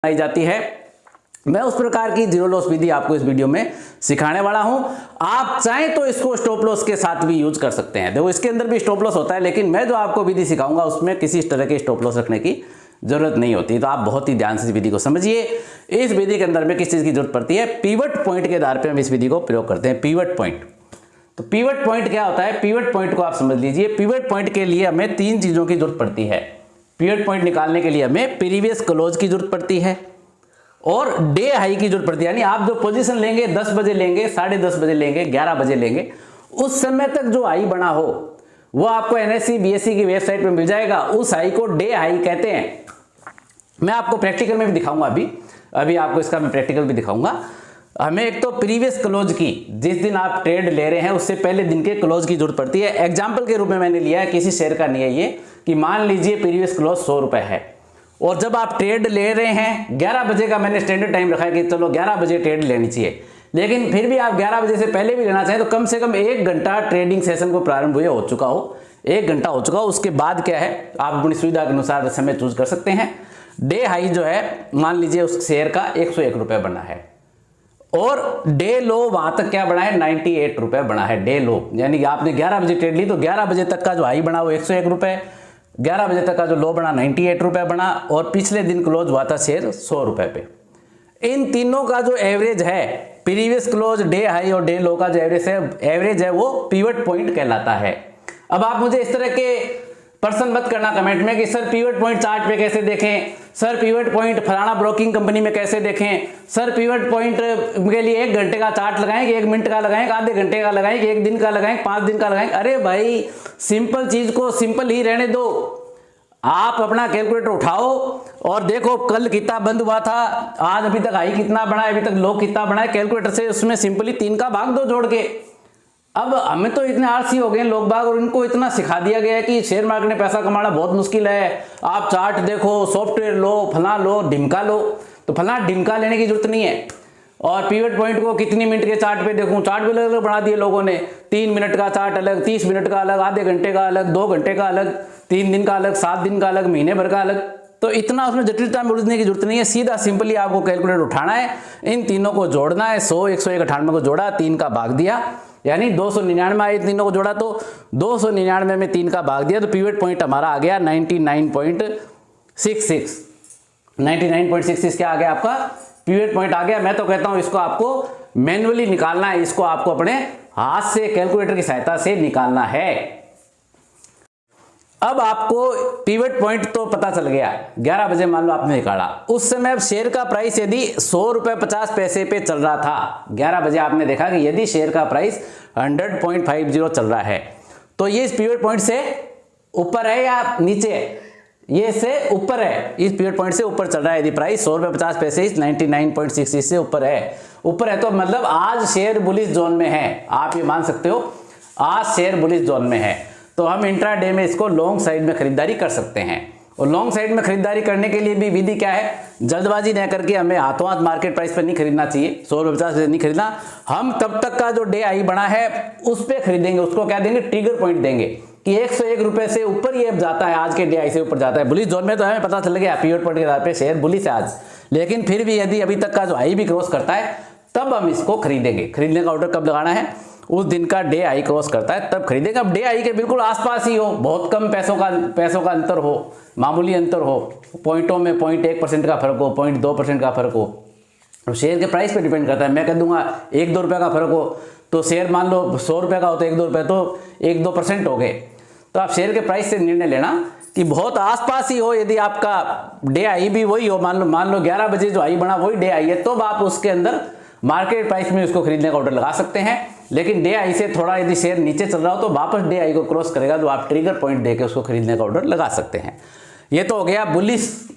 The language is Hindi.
बनाई जाती है। मैं उस प्रकार की जीरो लॉस विधि आपको इस वीडियो में सिखाने वाला हूं। आप चाहें तो इसको स्टॉप लॉस के साथ भी यूज कर सकते हैं। देखो इसके अंदर भी स्टॉप लॉस होता है, लेकिन मैं जो आपको विधि सिखाऊंगा उसमें किसी तरह के स्टॉप लॉस रखने की जरूरत नहीं होती। तो आप बहुत ही ध्यान से इस विधि को समझिए। इस विधि के अंदर में किस चीज की जरूरत पड़ती है, पिवट पॉइंट के आधार पर हम इस विधि को प्रयोग करते हैं। पिवट पॉइंट, तो पिवट पॉइंट क्या होता है, पिवट पॉइंट को आप समझ लीजिए। पिवट पॉइंट के लिए हमें तीन चीजों की जरूरत पड़ती है। पिवट पॉइंट निकालने के लिए हमें प्रीवियस क्लोज की जरूरत पड़ती है और डे हाई की जरूरत पड़ती है। यानी आप जो पोजीशन लेंगे 10 बजे लेंगे, 10:30 बजे लेंगे, 11 बजे लेंगे, उस समय तक जो हाई बना हो वो आपको NSE BSE की वेबसाइट पे मिल जाएगा। उस हाई को डे हाई कहते हैं। मैं आपको प्रैक्टिकल में भी दिखाऊंगा। अभी आपको इसका मैं प्रैक्टिकल भी दिखाऊंगा। हमें एक तो प्रीवियस क्लोज की, जिस दिन आप ट्रेड ले रहे हैं उससे पहले दिन के क्लोज की जरूरत पड़ती है। एग्जाम्पल के रूप में मैंने लिया है, किसी शेयर का नहीं है ये, कि मान लीजिए प्रीवियस क्लोज 100 रुपए है और जब आप ट्रेड ले रहे हैं 11 बजे का मैंने स्टैंडर्ड टाइम रखा है कि चलो 11 बजे ट्रेड लेनी चाहिए, लेकिन फिर भी आप 11 बजे से पहले भी लेना चाहें तो कम से कम 1 घंटा ट्रेडिंग सेशन को प्रारंभ हुए हो चुका हो, 1 घंटा हो चुका हो। उसके बाद क्या है, आप अपनी सुविधा के अनुसार समय चूज कर सकते हैं। डे हाई जो है, मान लीजिए उस शेयर का 101 रुपए बना है और डे लो वहां तक क्या बना है, 98 रुपए बना है डे लो। यानी कि आपने 11 बजे ट्रेड ली तो 11 बजे तक का जो हाई बना वो 101 रुपए, 11 बजे तक का जो लो बना 98 रुपए बना और पिछले दिन क्लोज हुआ था शेयर 100 रुपए पे। इन तीनों का जो एवरेज है, प्रीवियस क्लोज, डे हाई और डे लो का जो एवरेज है वो पिवट पॉइंट कहलाता है। अब आप मुझे इस तरह के प्रश्न मत करना कमेंट में कि सर पिवट पॉइंट चार्ट पे कैसे देखें, सर पिवट पॉइंट फलाना ब्रोकिंग कंपनी में कैसे देखें, सर पिवट पॉइंट के लिए 1 घंटे का चार्ट लगाएं कि 1 मिनट का लगाएं, आधे घंटे का लगाएं कि 1 दिन का लगाएं, 5 दिन का लगाएं। अरे भाई, सिंपल चीज को सिंपल ही रहने दो। आप अपना कैलकुलेटर उठाओ और देखो कल कितना बंद हुआ था, आज अभी तक हाई कितना बना है, अभी तक लो कितना बना है, कैलकुलेटर से उसमें सिंपली 3 का भाग दो जोड़ के। अब हमें तो इतने आलसी हो गए लोग बाग और इनको इतना सिखा दिया गया है कि शेयर मार्केट में पैसा कमाना बहुत मुश्किल है। आप चार्ट देखो, सॉफ्टवेयर लो, फला लो, ढिमका लो, तो फला ढिमका लेने की जरूरत नहीं है। और पिवट पॉइंट को कितनी मिनट के चार्ट पे देखूं, चार्ट भी अलग अलग बना दिए लोगों ने। 3 मिनट का चार्ट अलग, 30 मिनट का अलग, आधे घंटे का अलग, 2 घंटे का अलग, 3 दिन का अलग, 7 दिन का अलग, महीने भर का अलग। तो इतना उसमें जटिलता में उलझने की जरूरत नहीं है। सीधा सिंपली आपको कैलकुलेटर उठाना है, इन तीनों को जोड़ना है। 100, 101, 98 को जोड़ा, 3 का भाग दिया, यानी 299 आए। तीनों को जोड़ा तो 299 में 3 का भाग दिया तो पिवट पॉइंट हमारा आ गया 99.66। 99.66 क्या आ गया आपका, पिवट पॉइंट आ गया। मैं तो कहता हूं इसको आपको मैन्युअली निकालना है, इसको आपको अपने हाथ से कैलकुलेटर की सहायता से निकालना है। अब आपको पिवट पॉइंट तो पता चल गया, 11 बजे मान लो आपने निकाला, उस समय अब शेयर का प्राइस यदि 100 रुपए 50 पैसे पे चल रहा था, 11 बजे आपने देखा कि यदि शेयर का प्राइस 100.50 चल रहा है तो ये इस पिवट पॉइंट से ऊपर है या नीचे है, ये से ऊपर है, इस पिवट पॉइंट से ऊपर चल रहा है। यदि प्राइस 100 रुपए 50 पैसे 99.66 से ऊपर है तो मतलब आज शेयर बुलिश जोन में है। आप ये मान सकते हो आज शेयर बुलिश जोन में है, तो हम इंट्राडे में इसको लॉन्ग साइड में खरीदारी कर सकते हैं। और लॉन्ग साइड में खरीदारी करने के लिए भी विधि क्या है, जल्दबाजी न करके हमें हाथों हाथ मार्केट प्राइस पर नहीं खरीदना चाहिए। 100 रुपए 50 पैसे नहीं खरीदना, हम तब तक का जो डे हाई बना है उस पर खरीदेंगे। उसको क्या देंगे, ट्रिगर पॉइंट देंगे कि 101 रुपए से ऊपर ये जाता है, आज के डे हाई से ऊपर जाता है। बुलिश जोन में तो हमें पता चल गया पिवट पॉइंट के आधार पर शेयर बुलिश है आज, लेकिन फिर भी यदि अभी तक का जो हाई भी क्रॉस करता है तब हम इसको खरीदेंगे। खरीदने का ऑर्डर कब लगाना है, उस दिन का डे हाई क्रॉस करता है तब खरीदेंगे। अब डे हाई के बिल्कुल आसपास ही हो, बहुत कम पैसों का अंतर हो, मामूली अंतर हो, पॉइंटों में 0.1% का फर्क हो, 0.2% का फर्क हो, तो शेयर के प्राइस पे डिपेंड करता है। मैं कह दूंगा 1-2 रुपए का फर्क हो तो शेयर मान लो 100 रुपए का हो तो 1-2 रुपए तो 1-2% हो गए। तो आप शेयर के प्राइस से निर्णय लेना कि बहुत आसपास ही हो। यदि आपका डे हाई भी वही हो, मान लो 11 बजे जो हाई बना वही डे हाई है, तो आप उसके अंदर मार्केट प्राइस में उसको खरीदने का ऑर्डर लगा सकते हैं। लेकिन डे आई से थोड़ा यदि शेयर नीचे चल रहा हो तो वापस डे आई को क्रॉस करेगा तो आप ट्रिगर पॉइंट देके उसको खरीदने का ऑर्डर लगा सकते हैं। ये तो हो गया बुलिश